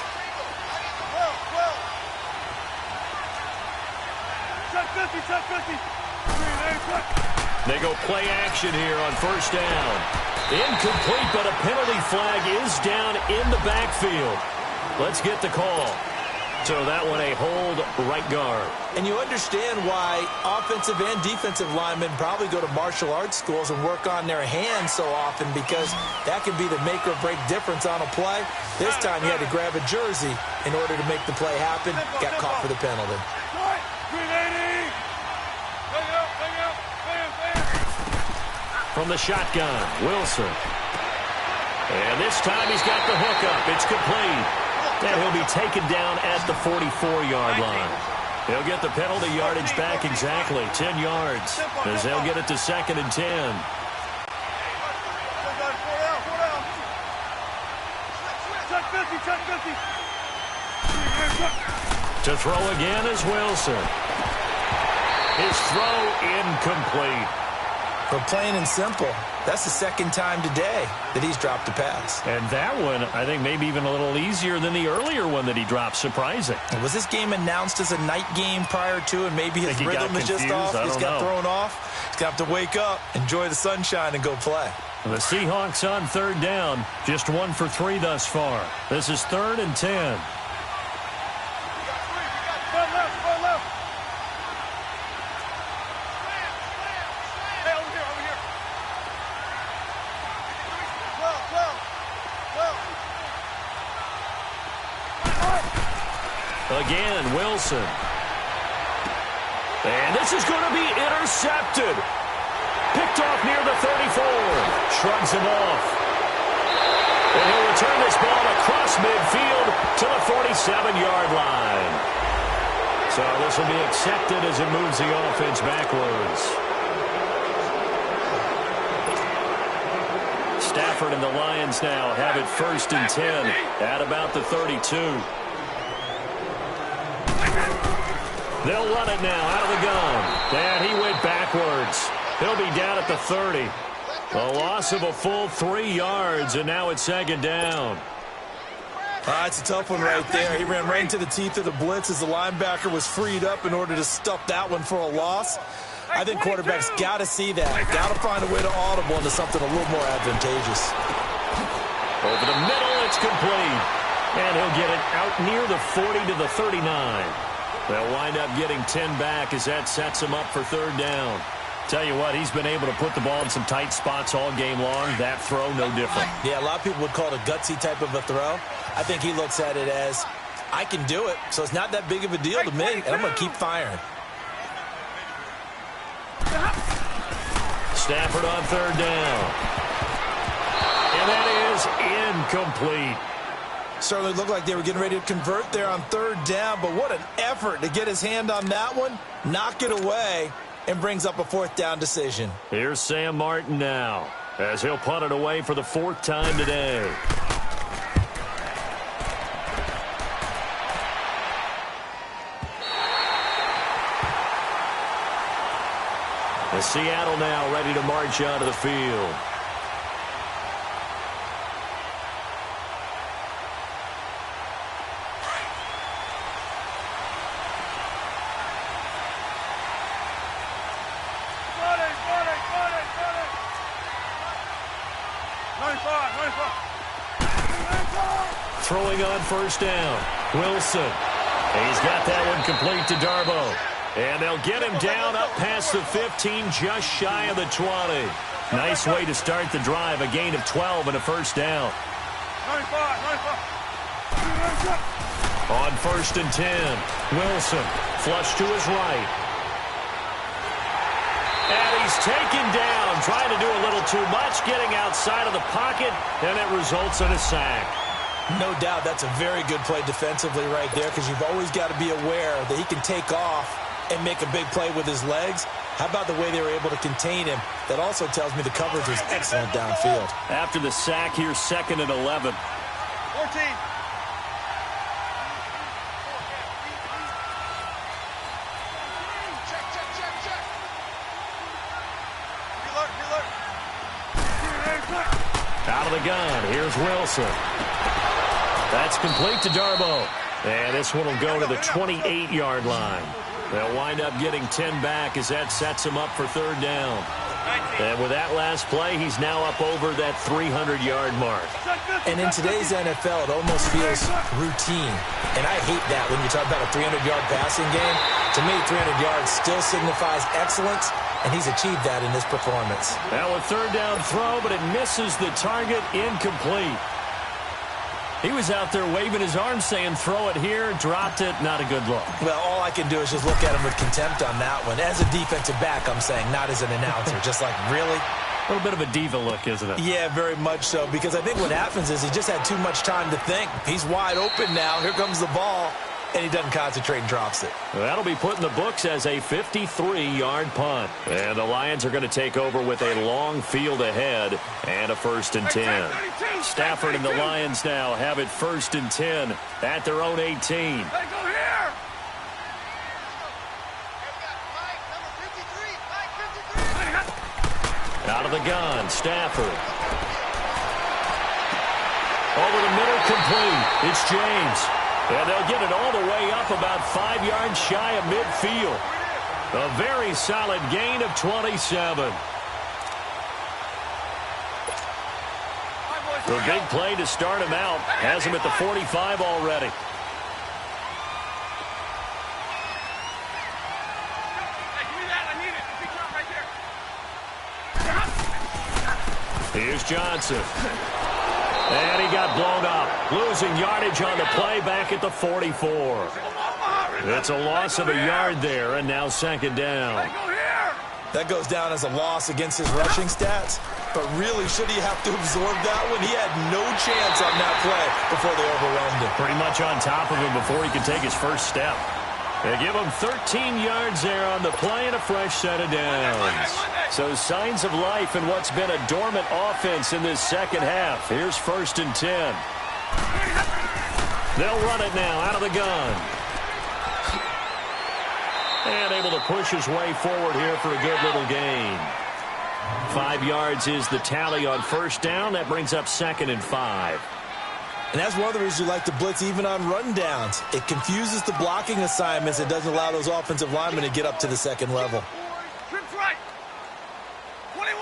They go play action here on 1st down. Incomplete, but a penalty flag is down in the backfield. Let's get the call. So that one a hold right guard. And you understand why offensive and defensive linemen probably go to martial arts schools and work on their hands so often, because that can be the make or break difference on a play. This time he had to grab a jersey in order to make the play happen. Got caught for the penalty. From the shotgun, Wilson. And this time he's got the hookup. It's complete. And he'll be taken down at the 44-yard line. He'll get the penalty yardage back exactly, 10 yards, as they'll get it to 2nd and 10. To throw again is Wilson. His throw incomplete. But plain and simple, that's the 2nd time today that he's dropped a pass. And that one, I think, maybe even a little easier than the earlier one that he dropped. Surprising. Was this game announced as a night game prior to, and maybe his rhythm is just off? He's got thrown off. He's going to have to wake up, enjoy the sunshine, and go play. The Seahawks on 3rd down, just 1 for 3 thus far. This is 3rd and 10. Again, Wilson. And this is going to be intercepted. Picked off near the 34. Shrugs him off. And he'll return this ball across midfield to the 47-yard line. So this will be accepted as it moves the offense backwards. Stafford and the Lions now have it 1st and 10 at about the 32. They'll run it now out of the gun. And he went backwards. He'll be down at the 30. A loss of a full 3 yards, and now it's 2nd down. It's a tough one right there. He ran right into the teeth of the blitz as the linebacker was freed up in order to stuff that one for a loss. I think quarterbacks got to see that. Got to find a way to audible into something a little more advantageous. Over the middle, it's complete. And he'll get it out near the 40 to the 39. They'll wind up getting 10 back as that sets him up for third down. Tell you what, he's been able to put the ball in some tight spots all game long. That throw, no different. Yeah, a lot of people would call it a gutsy type of a throw. I think he looks at it as, I can do it, so it's not that big of a deal to me, and I'm going to keep firing. Stafford on third down. And that is incomplete. Certainly looked like they were getting ready to convert there on third down, but what an effort to get his hand on that one, knock it away, and brings up a fourth down decision. Here's Sam Martin now, as he'll punt it away for the fourth time today. And Seattle now ready to march onto the field. Throwing on first down, Wilson. He's got that one complete to Darboh. And they'll get him down up past the 15, just shy of the 20. Nice way to start the drive, a gain of 12 and a first down. 95. On first and 10, Wilson, flush to his right. And he's taken down, trying to do a little too much, getting outside of the pocket, and it results in a sack. No doubt that's a very good play defensively right there, because you've always got to be aware that he can take off and make a big play with his legs. How about the way they were able to contain him? That also tells me the coverage was excellent downfield. After the sack, here's second and 11. 14. Out of the gun, here's Wilson. That's complete to Darboh. And this one will go to the 28-yard line. They'll wind up getting 10 back as that sets him up for third down. And with that last play, he's now up over that 300-yard mark. And in today's NFL, it almost feels routine. And I hate that when you talk about a 300-yard passing game. To me, 300 yards still signifies excellence, and he's achieved that in this performance. Now a third down throw, but it misses the target, incomplete. He was out there waving his arm saying, throw it here, dropped it, not a good look. Well, all I can do is just look at him with contempt on that one. As a defensive back, I'm saying, not as an announcer. Just like, really? A little bit of a diva look, isn't it? Yeah, very much so, because I think what happens is he just had too much time to think. He's wide open now. Here comes the ball, and he doesn't concentrate and drops it. Well, that'll be put in the books as a 53-yard punt. And the Lions are going to take over with a long field ahead and a first and 10. Stafford and the Lions now have it first and 10 at their own 18. Hey, go here! Out of the gun, Stafford. Over the middle, complete. It's James. And they'll get it all the way up about 5 yards shy of midfield. A very solid gain of 27. The big play to start him out has him at the 45 already. Here's Johnson. And he got blown up, losing yardage on the play back at the 44. It's a loss of a yard there, and now second down. That goes down as a loss against his rushing stats, but really, should he have to absorb that one? He had no chance on that play before they overwhelmed him. Pretty much on top of him before he could take his first step. They give him 13 yards there on the play and a fresh set of downs. So signs of life in what's been a dormant offense in this second half. Here's first and 10. They'll run it now out of the gun. And able to push his way forward here for a good little gain. 5 yards is the tally on first down. That brings up second and 5. And that's one of the reasons you like to blitz even on rundowns. It confuses the blocking assignments. It doesn't allow those offensive linemen to get up to the second level. Trips right. 21.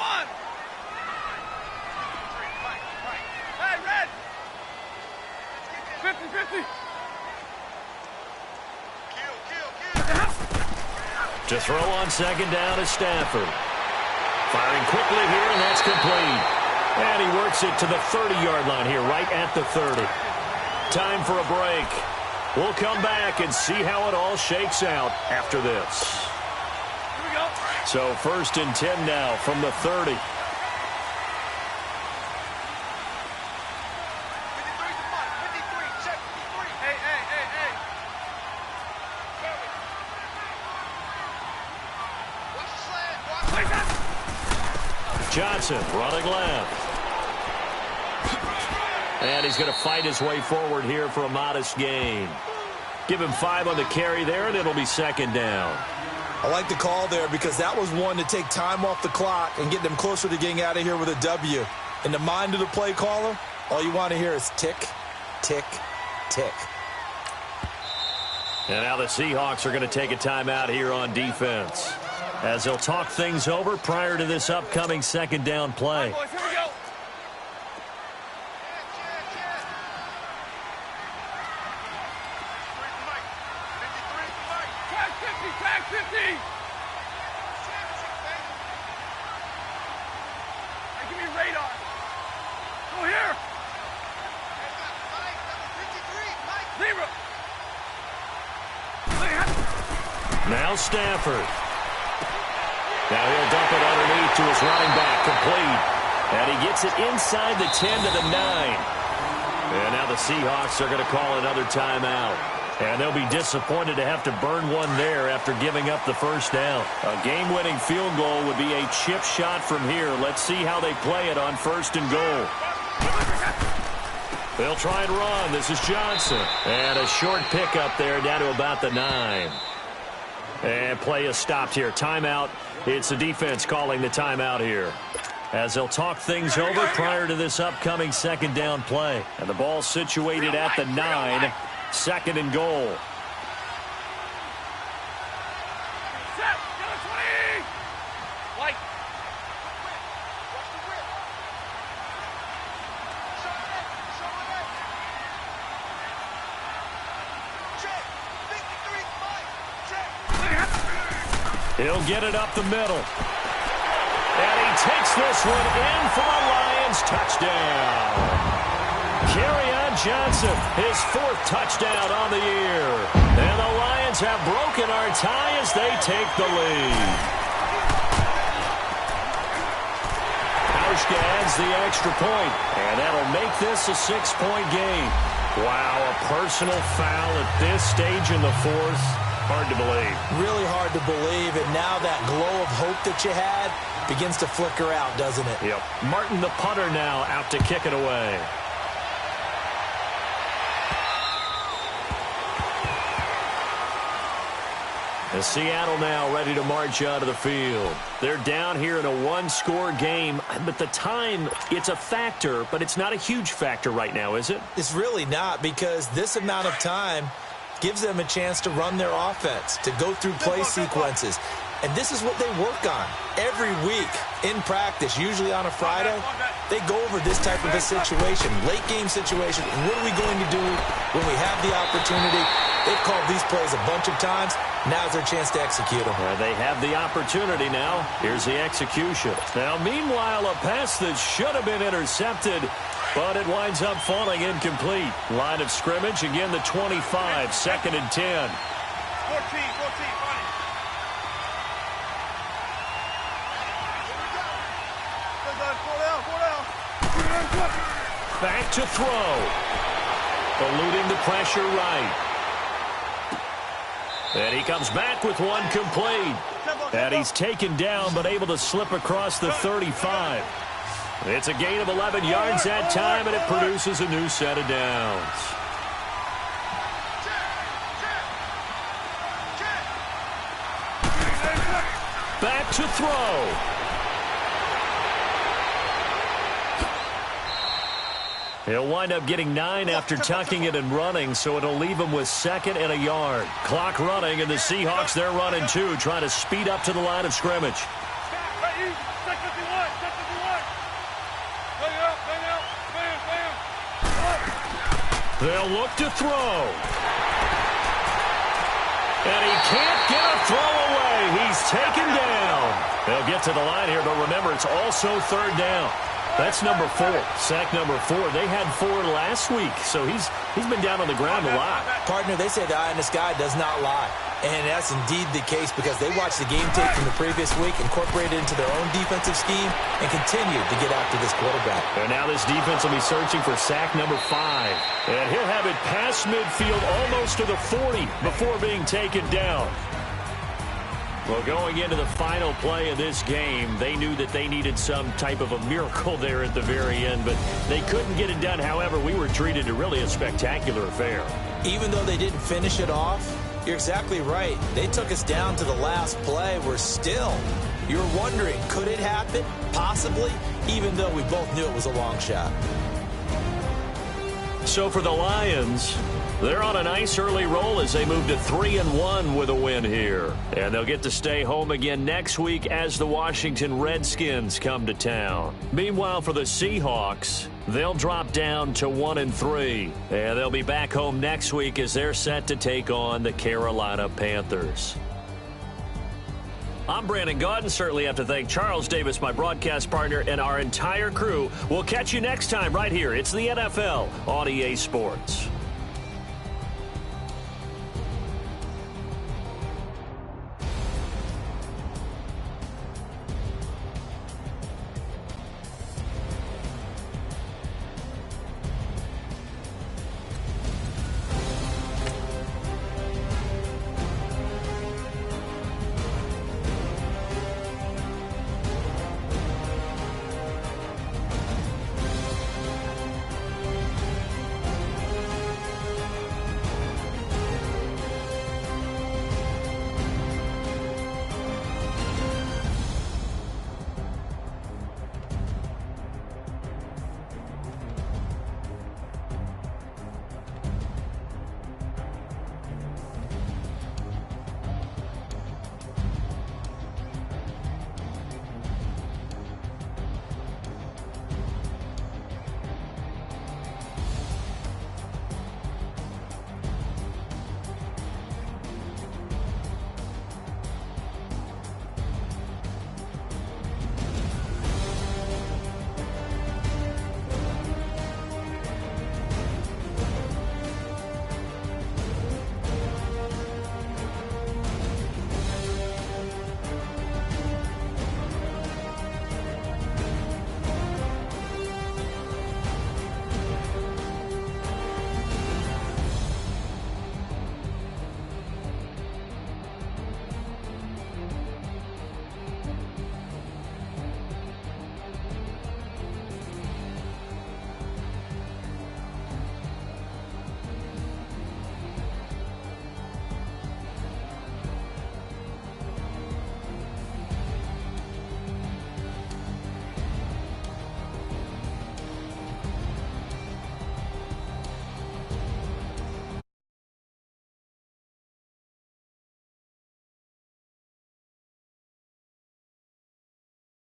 Hey, red. 50-50. To throw on second down is Stafford. Firing quickly here, and that's complete. And he works it to the 30-yard line here, right at the 30. Time for a break. We'll come back and see how it all shakes out after this. Here we go. So 1st and 10 now from the 30. 53 check 53. Hey. Watch the slant. Johnson running left. And he's going to fight his way forward here for a modest gain. Give him 5 on the carry there, and it'll be second down. I like the call there because that was one to take time off the clock and get them closer to getting out of here with a W. In the mind of the play caller, all you want to hear is tick, tick, tick. And now the Seahawks are going to take a timeout here on defense, as they'll talk things over prior to this upcoming second down play. Boys, here we go. Tag 50. Hey, give me radar. Go here. Zero. Now Stafford. Now he'll dump it underneath to his running back, complete. And he gets it inside the 10 to the 9. And now the Seahawks are going to call another timeout. And they'll be disappointed to have to burn one there after giving up the first down. A game-winning field goal would be a chip shot from here. Let's see how they play it on 1st and goal. They'll try and run. This is Johnson. And a short pickup there down to about the 9. And play is stopped here. Timeout. It's the defense calling the timeout here, as they'll talk things over prior to this upcoming second down play. And the ball situated at the 9. 2nd and goal. Set. Go 20. White. He'll get it up the middle. And he takes this one in for a Lions touchdown. Kerryon Johnson, his 4th touchdown on the year. And the Lions have broken our tie as they take the lead. Hauschka adds the extra point, and that'll make this a 6-point game. Wow, a personal foul at this stage in the 4th. Hard to believe. Really hard to believe, and now that glow of hope that you had begins to flicker out, doesn't it? Yep. Martin, the punter, now out to kick it away. As Seattle now ready to march out of the field. They're down here in a 1-score game, but the time, it's a factor, but it's not a huge factor right now, is it? It's really not, because this amount of time gives them a chance to run their offense, to go through play sequences. And this is what they work on every week in practice, usually on a Friday. They go over this type of a situation, late game situation. What are we going to do when we have the opportunity? They've called these plays a bunch of times. Now's their chance to execute them. They have the opportunity now. Here's the execution. Now, meanwhile, a pass that should have been intercepted, but it winds up falling incomplete. Line of scrimmage, again, the 25, 2nd and 10. 14, funny. Back to throw. Eluding the pressure right. And he comes back with one complete. And he's taken down, but able to slip across the 35. It's a gain of 11 yards that time, and it produces a new set of downs. Back to throw. He'll wind up getting 9 after tucking it and running, so it'll leave him with 2nd and a yard. Clock running, and the Seahawks, they're running too, trying to speed up to the line of scrimmage. They'll look to throw. And he can't get a throw away. He's taken down. They'll get to the line here, but remember, it's also 3rd down. That's number 4, sack number 4. They had 4 last week, so he's been down on the ground a lot. Partner, they say the eye in the sky does not lie. And that's indeed the case because they watched the game tape from the previous week, incorporated it into their own defensive scheme, and continued to get after this quarterback. And now this defense will be searching for sack number 5. And he'll have it past midfield almost to the 40 before being taken down. Well, going into the final play of this game, they knew that they needed some type of a miracle there at the very end, but they couldn't get it done. However, we were treated to really a spectacular affair. Even though they didn't finish it off, you're exactly right. They took us down to the last play. You're wondering, could it happen? Possibly, even though we both knew it was a long shot. So for the Lions, they're on a nice early roll as they move to 3-1 with a win here. And they'll get to stay home again next week as the Washington Redskins come to town. Meanwhile, for the Seahawks, they'll drop down to 1-3. And they'll be back home next week as they're set to take on the Carolina Panthers. I'm Brandon Gaudin. Certainly have to thank Charles Davis, my broadcast partner, and our entire crew. We'll catch you next time right here. It's the NFL on EA Sports.